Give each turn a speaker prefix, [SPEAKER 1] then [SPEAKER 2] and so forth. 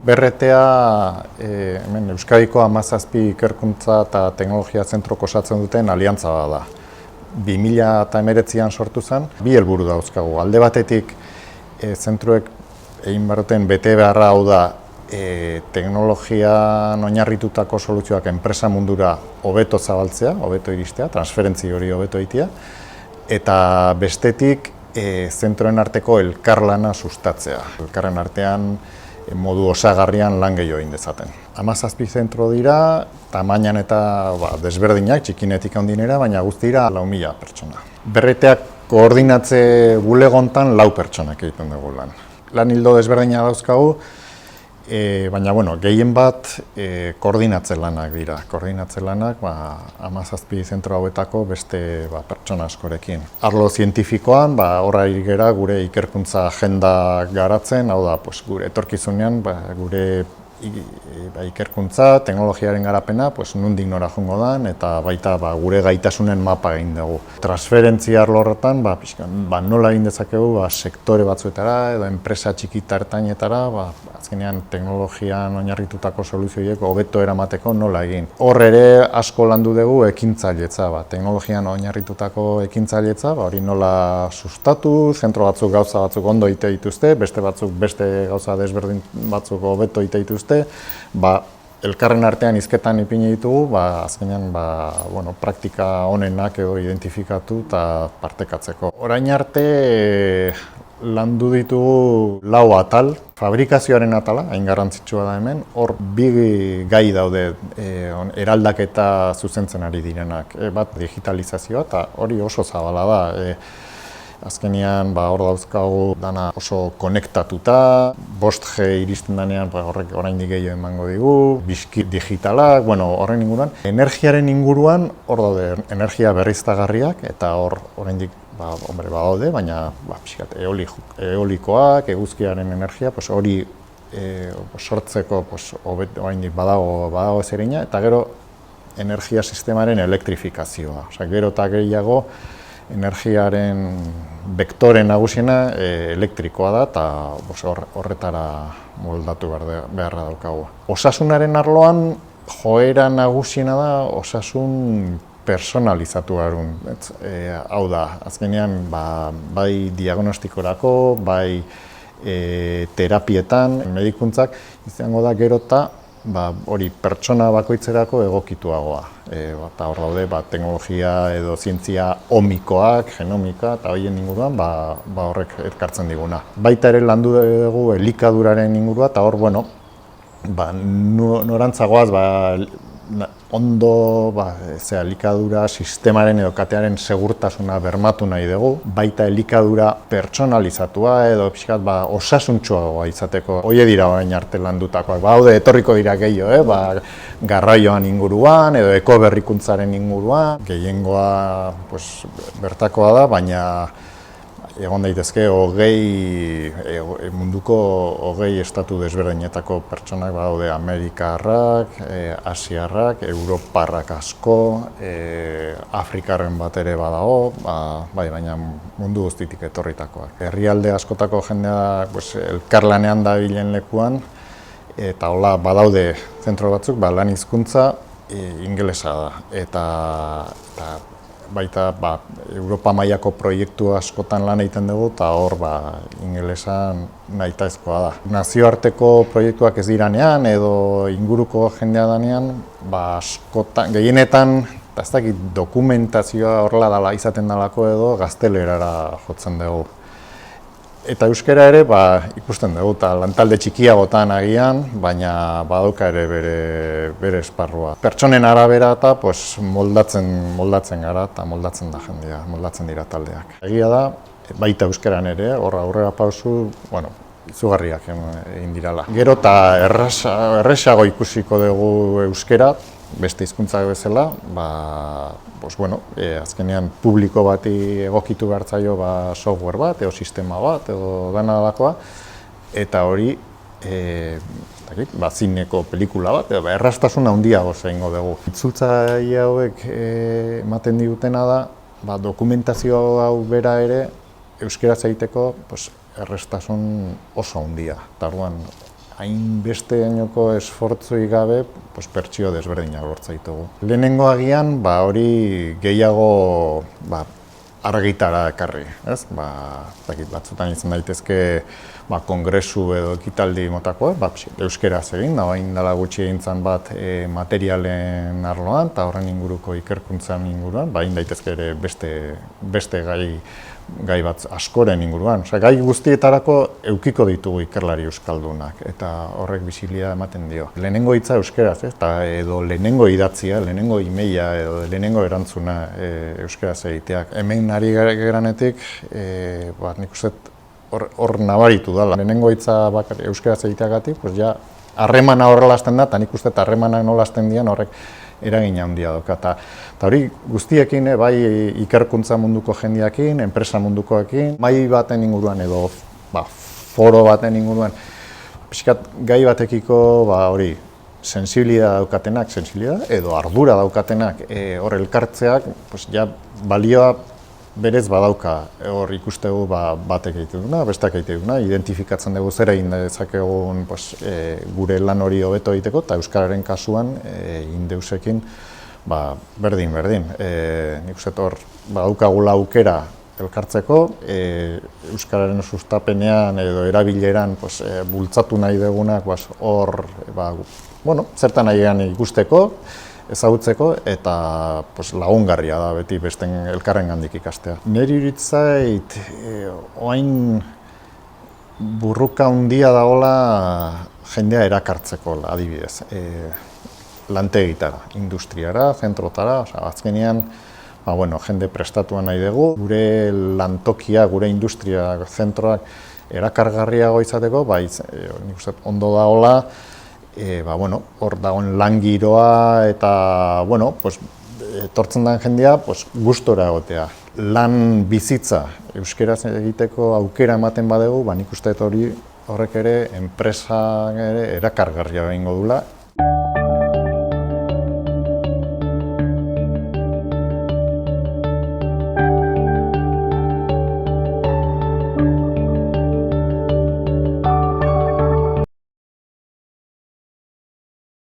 [SPEAKER 1] BRTA hemen Euskadiko 17 ikerkuntza eta teknologia zentrok osatzen duten aliantza bat da. 2019an sortu zen, bi helburu dauzkagu. Alde batetik zentroek egin baruten bete beharra hau da teknologian oinarritutako soluzioak enpresa mundura hobeto zabaltzea, hobeto iristea, transferentzi hori hobeto egitea, eta bestetik zentroen arteko elkarlana sustatzea. Elkarren artean modu osagarrian lan gehiago egin dezaten. 17 zentro dira, tamainan eta desberdinak, txikinetik handinera, baina guztira 4.000 pertsona. BRTak koordinatze bulegontan 4 pertsonak egiten dugu lan. Lan hildo desberdina dauzkagu, baina gehien bat koordinatze lanak dira. Koordinatze lanak 17 zentro hauetako beste pertsona askorekin. Arlo zientifikoan, horra ari gera gure ikerkuntza agenda garatzen, hau da, gure etorkizunean, gure ikerkuntza, teknologiaren garapena, nondik nora joango da, eta baita gure gaitasunen mapa egin dugu. Transferentzia arlo horretan, nola egin dezakegu sektore batzuetara edo enpresa txikita ertainetara, azkenean teknologian oinarritutako soluzioiek hobeto eramateko nola egin. Hor ere asko landu dugu ekintzailetza, teknologian oinarritutako ekintzailetza, hori nola sustatu, zentro batzuk gauza batzuk ondo egite dituzte, beste batzuk beste gauza desberdin batzuk hobeto egite dituzte, elkarren artean hizketan ipini ditugu, azkenean praktika onenak edo identifikatu eta partekatzeko. Orain arte landu ditugu 4 atal, fabrikazioaren atala, hain garrantzitsua da hemen, hor 2 gai daude eraldaketa zuzentzen ari direnak. Bat digitalizazioa eta hori oso zabala da. Azkenean hor dauzkagu dana oso konektatuta, 5G iristen denean horrek oraindik gehiago emango digu, bizki digitalak, horren inguruan. Energiaren inguruan hor daude energia berriztagarriak eta hor oraindik badaude, baina eolikoak, eguzkiaren energia, hori sortzeko oraindik badago zerina, eta gero energia sistemaren elektrifikazioa. Gero eta gehiago energiaren bektore nagusiena elektrikoa da eta horretara moldatu beharra daukagu. Osasunaren arloan joera nagusiena da osasun personalizatu garun. Hau da, azkenean bai diagnostikorako, bai terapietan, medikuntzak izango da gero eta hori pertsona bakoitzerako egokituagoa. Eta hor daude teknologia edo zientzia omikoak, genomika eta horien inguruan horrek ekartzen diguna. Baita ere landu dugu elikaduraren ingurua eta hor norantzagoaz ondo elikadura sistemaren edo katearen segurtasuna bermatu nahi dugu, baita elikadura pertsonalizatua edo osasuntsuagoa izateko. Hoie dira orain arte landutakoak, haude etorriko dira gehiago, garraioan inguruan edo ekoberrikuntzaren inguruan. Gehiengoa bertakoa da, baina egon daitezke munduko 20 estatu desberdinetako pertsonak badaude, Amerikarrak, Asiarrak, Europarrak asko, Afrikarren bat ere badago, baina mundu guztitik etorritakoak. Herrialde askotako jendea elkarlanean dabilen lekuan, eta hola badaude zentro batzuk, lan hizkuntza ingelesa da, eta baita Europa mailako proiektu askotan lan egiten dugu eta hor ingelesan nahitaezkoa da. Nazioarteko proiektuak ez diranean edo inguruko jendea danean, askotan, gehienetan, ez dakit dokumentazioa horrela dela izaten dalako edo gaztelerara jotzen dugu. Eta euskara ere ikusten dugu, eta lantalde txikiagotan agian, baina badauka ere bere esparrua. Pertsonen arabera eta moldatzen gara eta moldatzen da jendea, moldatzen dira taldeak. Egia da, baita euskaran ere, aurrera pausu, izugarriak egin dirala. Gero eta erresago ikusiko dugu euskara, beste hizkuntzak bezala, azkenean publiko bati egokitu behar zaio software bat, edo sistema bat, edo dena dalakoa, eta hori zineko pelikula bat, edo erraztasuna handiago egingo dugu. Itzultzaile hauek ematen digutena da, dokumentazio hau bera ere euskaraz egiteko erraztasun oso handia. Eta orduan, hainbesteainoko esfortzuik gabe pertsio desberdinak lortzen ditugu. Lehenengo agian hori gehiago argitara ekarri, ez? Batzutan izan daitezke kongresu edo ekitaldi motakoa, euskeraz egin, orain dela gutxi egin zen bat materialen arloan eta horren inguruko ikerkuntzan inguruan, egin daitezke ere beste gai bat askoren inguruan. Gai guztietarako eukiko ditugu ikerlari euskaldunak eta horrek bisibilitatea ematen dio. Lehenengo hitza euskeraz, edo lehenengo idatzia, lehenengo emaila edo lehenengo erantzuna euskeraz egiteak. Hemen ari geranetik, nik uste hor nabaritu dela. Lehenengo hitza euskeraz egiteagatik, harremana horrela hasten da, eta nik uste harremanak nola hasten dian horrek eragina handia dauka. Eta hori guztiekin, bai ikerkuntza munduko jendeekin, enpresa mundukoekin, mahai baten inguruan edo foro baten inguruan, pixkat gai batekiko hori sensibilidad daukatenak, edo ardura daukatenak hor elkartzeak, balioa berez badauka, hor ikustegu batek egite duguna, besteak egite duguna, identifikatzen dugu zer egin dezakegun gure lan hori hobeto egiteko, eta euskararen kasuan indeusekin berdin. Nik uste hor badaukagula aukera elkartzeko, euskararen sustapenean edo erabileran bultzatu nahi dugunak hor zertan nahian ikusteko, ezagutzeko eta lagungarria da beti besten elkarrengandik ikastea. Neri iritzait, orain burruka handia dagoela jendea erakartzeko adibidez. Lantegitara, industriara, zentrotara, azkenean jende prestatua nahi dugu. Gure lantokia, gure industria zentroak erakargarriago izateko, nik uste ondo dagoela, hor dagoen lan giroa eta, etortzen den jendea, gustora egotea. Lan bizitza euskeraz egiteko aukera ematen badegu, nik uste horrek ere enpresa erakargarria egingo dula.